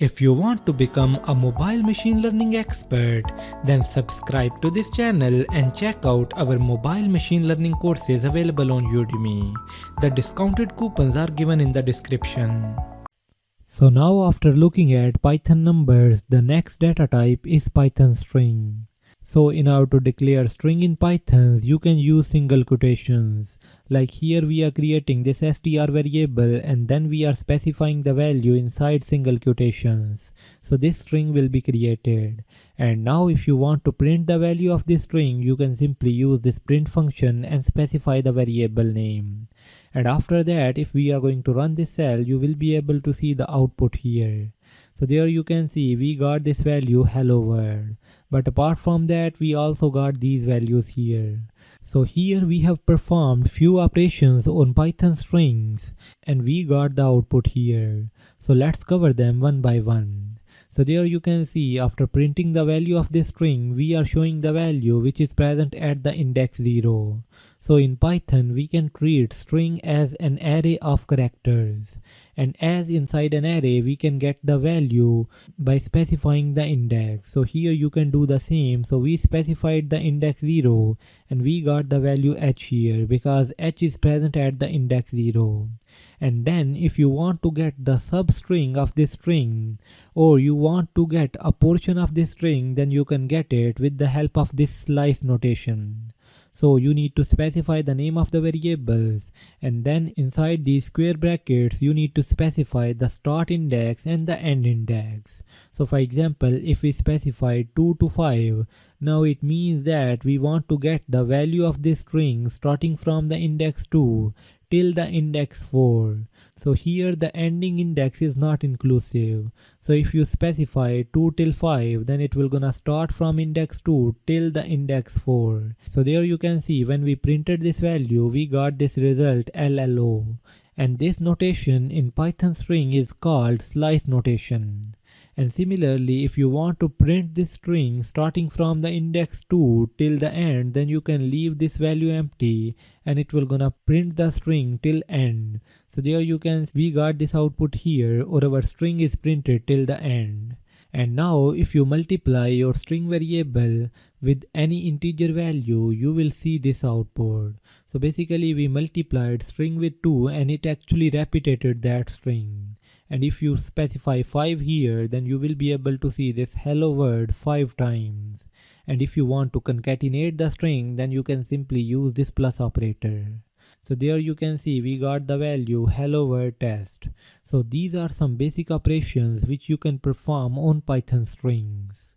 If you want to become a mobile machine learning expert, then subscribe to this channel and check out our mobile machine learning courses available on Udemy. The discounted coupons are given in the description. So now after looking at Python numbers, the next data type is Python string. So in order to declare string in Pythons, you can use single quotations. Like here we are creating this str variable and then we are specifying the value inside single quotations. So this string will be created. And now if you want to print the value of this string, you can simply use this print function and specify the variable name. And after that, if we are going to run this cell, you will be able to see the output here. So there you can see we got this value hello world. But apart from that, we also got these values here. So here we have performed few operations on Python strings and we got the output here. So let's cover them one by one. So there you can see after printing the value of this string, we are showing the value which is present at the index 0. So in Python, we can treat string as an array of characters. And as inside an array, we can get the value by specifying the index. So here you can do the same. So we specified the index 0 and we got the value h here because h is present at the index 0. And then if you want to get the substring of this string or you want to get a portion of this string, then you can get it with the help of this slice notation. So you need to specify the name of the variables and then inside these square brackets you need to specify the start index and the end index. So for example, if we specify 2 to 5, now it means that we want to get the value of this string starting from the index 2 till the index 4. So here the ending index is not inclusive. So if you specify 2 till 5, then it will gonna start from index 2 till the index 4. So there you can see when we printed this value, we got this result LLO. And this notation in Python string is called slice notation. And similarly, if you want to print this string starting from the index 2 till the end, then you can leave this value empty and it will gonna print the string till end. So there you can see we got this output here, or our string is printed till the end. And now if you multiply your string variable with any integer value, you will see this output. So basically we multiplied string with 2 and it actually repeated that string. And if you specify 5 here, then you will be able to see this hello world 5 times. And if you want to concatenate the string, then you can simply use this plus operator. So there you can see we got the value hello world test. So these are some basic operations which you can perform on Python strings.